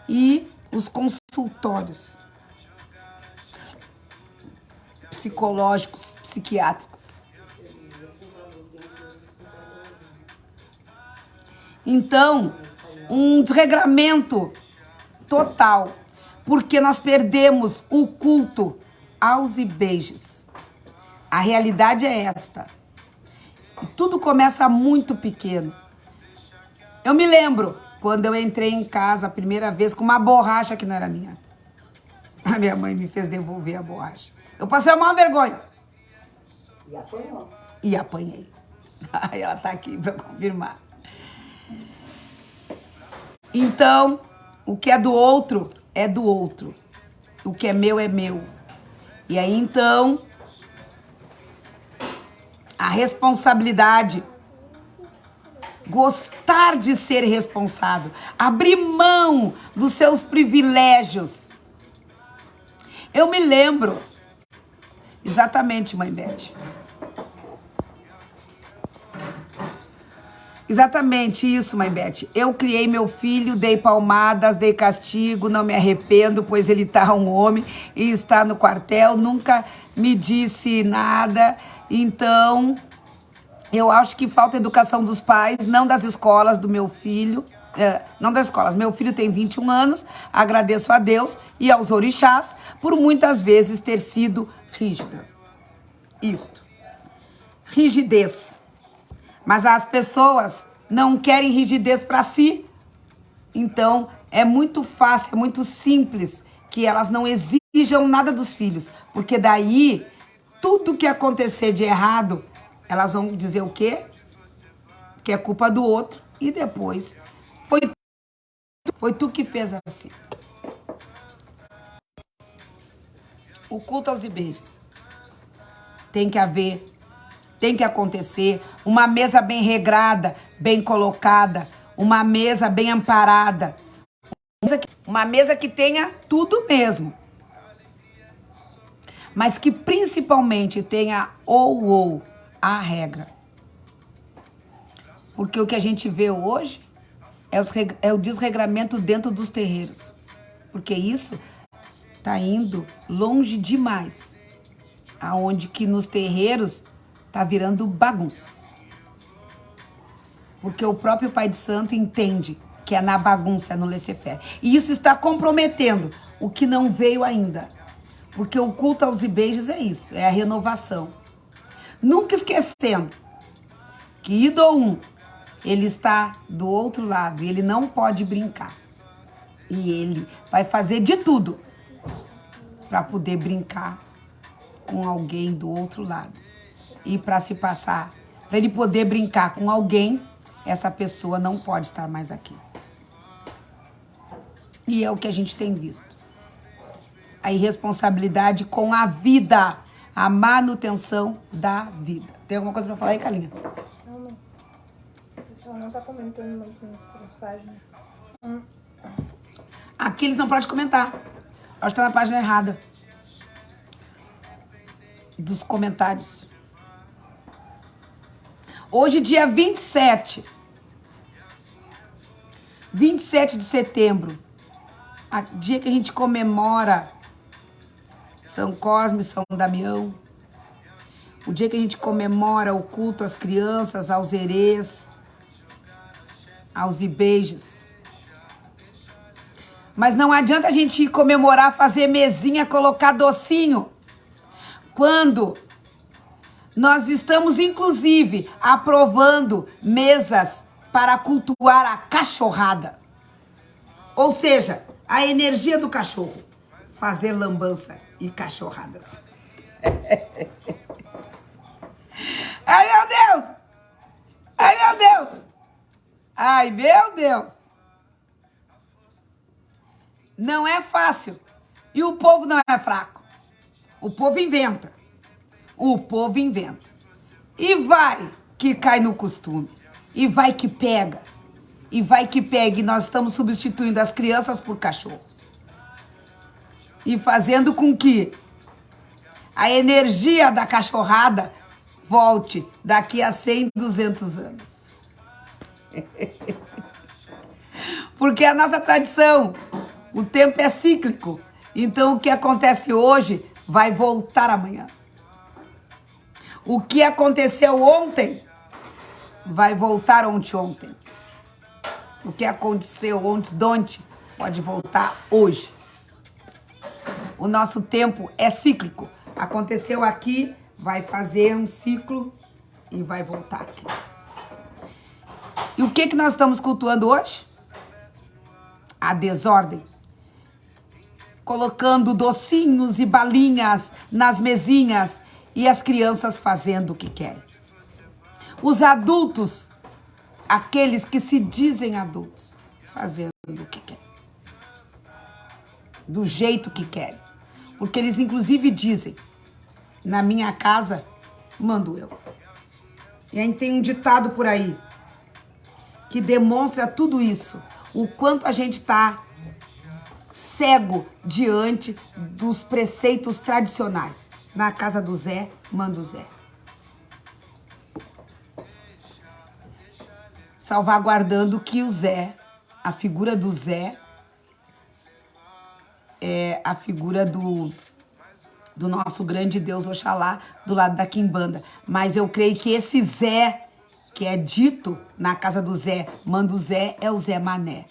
e os consultórios psicológicos, psiquiátricos. Então, um desregramento total, porque nós perdemos o culto aos e beijos. A realidade é esta. E tudo começa muito pequeno. Eu me lembro quando eu entrei em casa a primeira vez com uma borracha que não era minha. A minha mãe me fez devolver a borracha. Eu passei a maior vergonha. E apanhou. E apanhei. Aí ela tá aqui para confirmar. Então, o que é do outro, é do outro. O que é meu, é meu. E aí, então, a responsabilidade, gostar de ser responsável, abrir mão dos seus privilégios. Eu me lembro, exatamente, mãe Beth. Exatamente isso, mãe Beth. Eu criei meu filho, dei palmadas, dei castigo, não me arrependo, pois ele tá um homem e está no quartel, nunca me disse nada. Então, eu acho que falta educação dos pais, não das escolas do meu filho. Não das escolas. Meu filho tem 21 anos, agradeço a Deus e aos orixás por muitas vezes ter sido rígida. Isto. Rigidez. Mas as pessoas não querem rigidez para si. Então, é muito fácil, é muito simples que elas não exijam nada dos filhos. Porque daí, tudo que acontecer de errado, elas vão dizer o quê? Que é culpa do outro. E depois, foi tu que fez assim. O culto aos beijos. Tem que haver. Tem que acontecer uma mesa bem regrada, bem colocada, uma mesa bem amparada, uma mesa que tenha tudo mesmo, mas que principalmente tenha a regra. Porque o que a gente vê hoje é o desregramento dentro dos terreiros, porque isso está indo longe demais, aonde que nos terreiros tá virando bagunça. Porque o próprio Pai de Santo entende que é na bagunça, no laissez-faire. E isso está comprometendo o que não veio ainda. Porque o culto aos beijos é isso, é a renovação. Nunca esquecendo que ídolo 1, ele está do outro lado e ele não pode brincar. E ele vai fazer de tudo para poder brincar com alguém do outro lado. E para se passar, para ele poder brincar com alguém, essa pessoa não pode estar mais aqui. E é o que a gente tem visto. A irresponsabilidade com a vida, a manutenção da vida. Tem alguma coisa para falar aí, Kalinha? Não, não. O pessoal não tá comentando muito nas outras páginas. Aqui eles não podem comentar. Acho que tá na página errada dos comentários. Hoje, dia 27 de setembro, dia que a gente comemora São Cosme e São Damião, o dia que a gente comemora o culto às crianças, aos herês, aos ibejes. Mas não adianta a gente ir comemorar, fazer mesinha, colocar docinho, quando nós estamos, inclusive, aprovando mesas para cultuar a cachorrada. Ou seja, a energia do cachorro. Fazer lambança e cachorradas. Ai, meu Deus! Ai, meu Deus! Ai, meu Deus! Não é fácil. E o povo não é fraco. O povo inventa. O povo inventa. E vai que cai no costume. E vai que pega. E vai que pega. E nós estamos substituindo as crianças por cachorros. E fazendo com que a energia da cachorrada volte daqui a 100, 200 anos. Porque a nossa tradição, o tempo é cíclico. Então o que acontece hoje vai voltar amanhã. O que aconteceu ontem vai voltar ontem. O que aconteceu ontem pode voltar hoje. O nosso tempo é cíclico. Aconteceu aqui, vai fazer um ciclo e vai voltar aqui. E o que nós estamos cultuando hoje? A desordem. Colocando docinhos e balinhas nas mesinhas e as crianças fazendo o que querem. Os adultos, aqueles que se dizem adultos, fazendo o que querem. Do jeito que querem. Porque eles inclusive dizem, na minha casa, mando eu. E aí tem um ditado por aí, que demonstra tudo isso. O quanto a gente está cego diante dos preceitos tradicionais. Na casa do Zé, manda o Zé. Salvaguardando que o Zé, a figura do Zé, é a figura do nosso grande Deus Oxalá, do lado da quimbanda. Mas eu creio que esse Zé, que é dito na casa do Zé, manda o Zé, é o Zé Mané.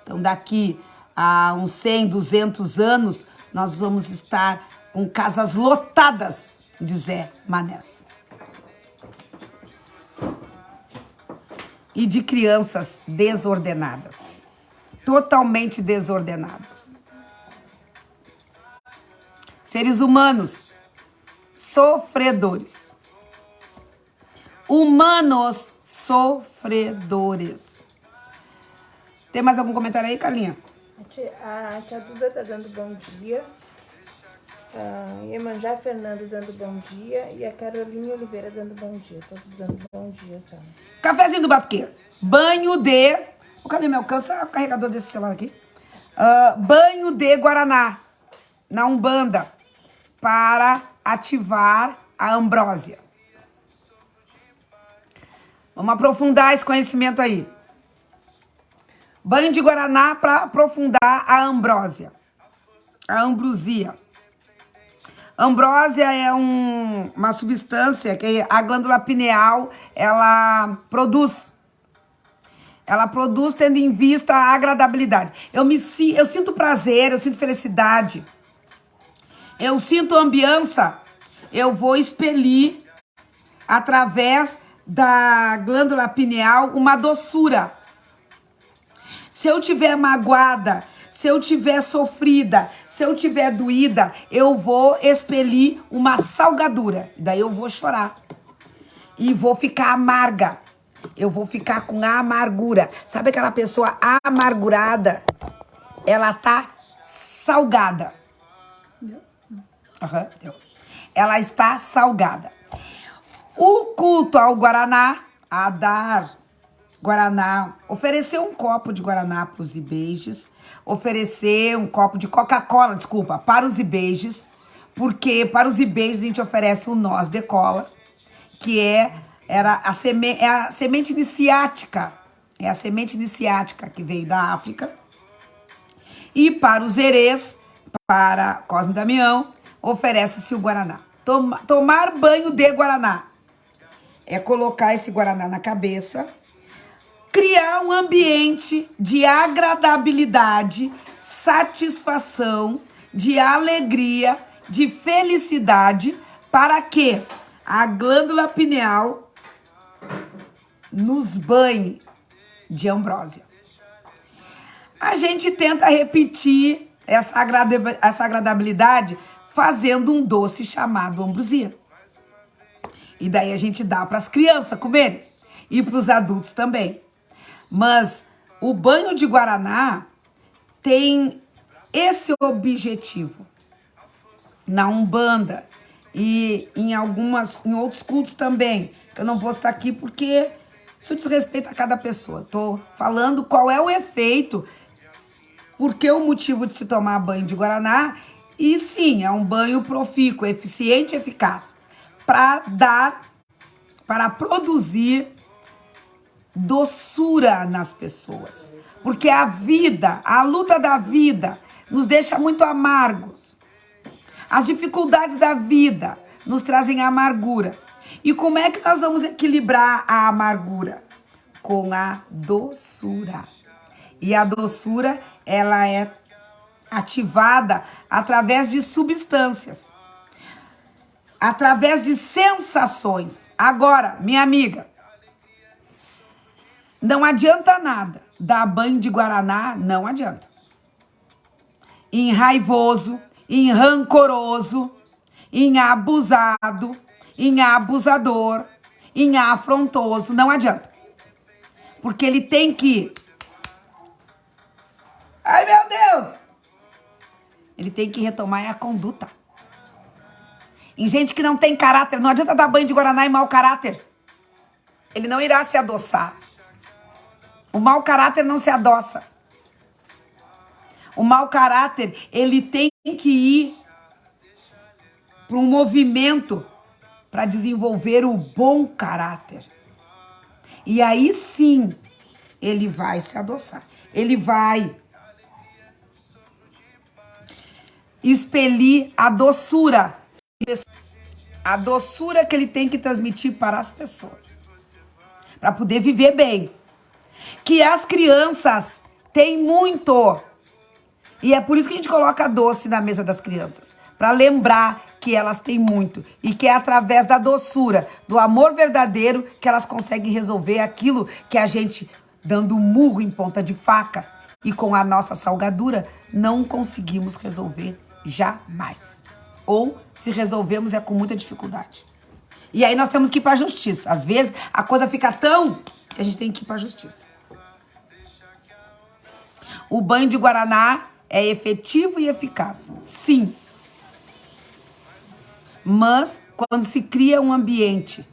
Então daqui a uns 100, 200 anos, nós vamos estar com casas lotadas de Zé Manés. E de crianças desordenadas. Totalmente desordenadas. Seres humanos sofredores. Humanos sofredores. Tem mais algum comentário aí, Carlinha? A tia Duda tá dando bom dia. A Iemanjá Fernando dando bom dia. E a Caroline Oliveira dando bom dia. Todos dando bom dia, sabe? Cafézinho do Batuqueiro. Banho de... Cadê meu alcança? O carregador desse celular aqui. Banho de Guaraná. Na Umbanda. Para ativar a ambrósia. Vamos aprofundar esse conhecimento aí. Banho de Guaraná para aprofundar a ambrósia. A ambrosia. Ambrósia é uma substância que a glândula pineal, ela produz. Ela produz tendo em vista a agradabilidade. Eu sinto prazer, eu sinto felicidade. eu sinto ambiança, eu vou expelir através da glândula pineal uma doçura. Se eu tiver magoada, se eu tiver sofrida, se eu tiver doída, eu vou expelir uma salgadura. Daí eu vou chorar. E vou ficar amarga. Eu vou ficar com a amargura. Sabe aquela pessoa amargurada? Ela tá salgada. Deu. Ela está salgada. O culto ao Guaraná, a dar Guaraná, oferecer um copo de Guaraná para os ibeijes, oferecer um copo de Coca-Cola, desculpa, para os ibeijes, porque para os ibeijes a gente oferece o noz de cola, que é a semente iniciática, é a semente iniciática que veio da África. E para os herês, para Cosme e Damião, oferece-se o Guaraná. Tomar banho de Guaraná é colocar esse Guaraná na cabeça, criar um ambiente de agradabilidade, satisfação, de alegria, de felicidade, para que a glândula pineal nos banhe de ambrósia. A gente tenta repetir essa agradabilidade fazendo um doce chamado ambrosia. E daí a gente dá para as crianças comerem e para os adultos também. Mas o banho de Guaraná tem esse objetivo. Na Umbanda e em outros cultos também, que eu não vou citar aqui porque isso diz respeito a cada pessoa. Estou falando qual é o efeito, porque o motivo de se tomar banho de Guaraná, e sim, é um banho profícuo, eficiente e eficaz, para produzir doçura nas pessoas. Porque a vida, a luta da vida, nos deixa muito amargos. As dificuldades da vida nos trazem amargura. E como é que nós vamos equilibrar a amargura? Com a doçura. E a doçura, ela é ativada através de substâncias, através de sensações. Agora, minha amiga, não adianta nada dar banho de Guaraná, não adianta. Em raivoso, em rancoroso, em abusado, em abusador, em afrontoso, não adianta. Porque ele tem que... Ai, meu Deus! Ele tem que retomar a conduta. Em gente que não tem caráter, não adianta dar banho de Guaraná em mau caráter. Ele não irá se adoçar. O mau caráter não se adoça. O mau caráter, ele tem que ir para um movimento para desenvolver o bom caráter. E aí sim, ele vai se adoçar. Ele vai expelir a doçura. A doçura que ele tem que transmitir para as pessoas. Para poder viver bem. Que as crianças têm muito. E é por isso que a gente coloca doce na mesa das crianças. Para lembrar que elas têm muito. E que é através da doçura, do amor verdadeiro, que elas conseguem resolver aquilo que a gente, dando murro em ponta de faca, e com a nossa salgadura, não conseguimos resolver jamais. Ou, se resolvemos, é com muita dificuldade. E aí nós temos que ir para a justiça. Às vezes, a coisa fica tão que a gente tem que ir para a justiça. O banho de Guaraná é efetivo e eficaz. Sim. Mas, quando se cria um ambiente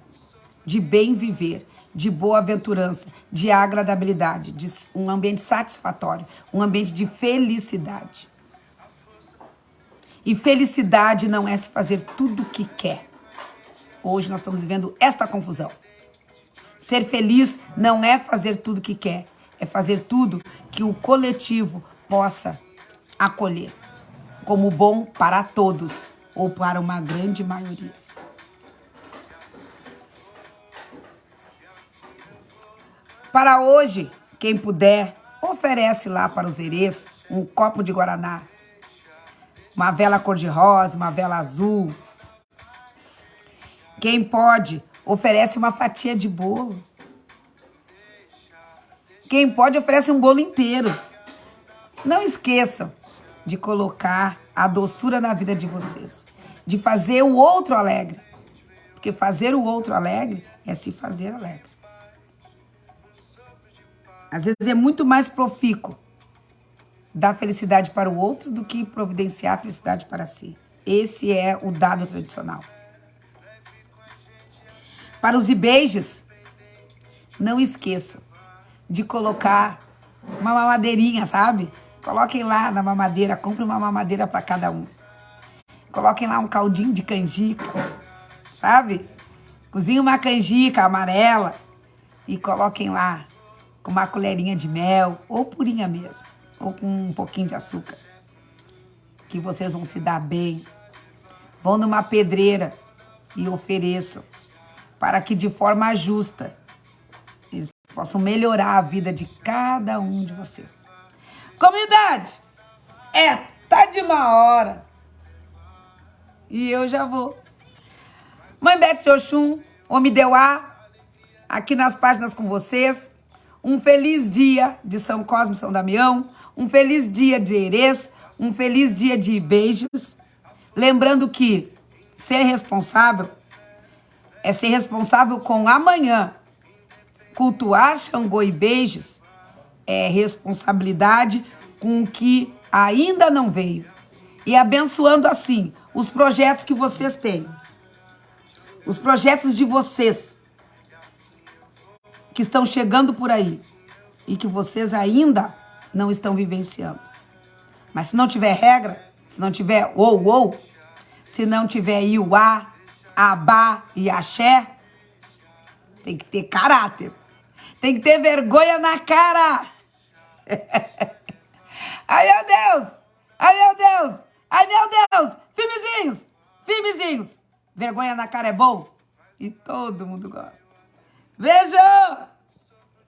de bem viver, de boa-aventurança, de agradabilidade, de um ambiente satisfatório, um ambiente de felicidade. E felicidade não é se fazer tudo o que quer. Hoje nós estamos vivendo esta confusão. Ser feliz não é fazer tudo o que quer, é fazer tudo que o coletivo possa acolher como bom para todos ou para uma grande maioria. Para hoje, quem puder, oferece lá para os herês um copo de Guaraná. uma vela cor-de-rosa, uma vela azul. Quem pode, oferece uma fatia de bolo. Quem pode, oferece um bolo inteiro. Não esqueçam de colocar a doçura na vida de vocês, de fazer o outro alegre. Porque fazer o outro alegre é se fazer alegre. Às vezes é muito mais profícuo dar felicidade para o outro do que providenciar a felicidade para si. Esse é o dado tradicional. Para os beijos, não esqueçam de colocar uma mamadeirinha, sabe? Coloquem lá na mamadeira, compre uma mamadeira para cada um. Coloquem lá um caldinho de canjica, sabe? Cozinhem uma canjica amarela e coloquem lá com uma colherinha de mel, ou purinha mesmo, ou com um pouquinho de açúcar, que vocês vão se dar bem. Vão numa pedreira e ofereçam, para que de forma justa eles possam melhorar a vida de cada um de vocês. Comunidade, tá de uma hora e eu já vou. Mãe Beth de Oxum, Omideuá, aqui nas páginas com vocês. Um feliz dia de São Cosme e São Damião, um feliz dia de Erês, um feliz dia de beijos. Lembrando que ser responsável é ser responsável com amanhã. Cultuar Xangô e beijos é responsabilidade com o que ainda não veio. E abençoando assim os projetos que vocês têm. Os projetos de vocês que estão chegando por aí e que vocês ainda não estão vivenciando. Mas se não tiver regra, se não tiver ou, se não tiver iuá, abá e axé, tem que ter caráter. Tem que ter vergonha na cara. Ai, meu Deus! Ai, meu Deus! Ai, meu Deus! Filmezinhos! Filmezinhos! Vergonha na cara é bom? E todo mundo gosta. Beijo!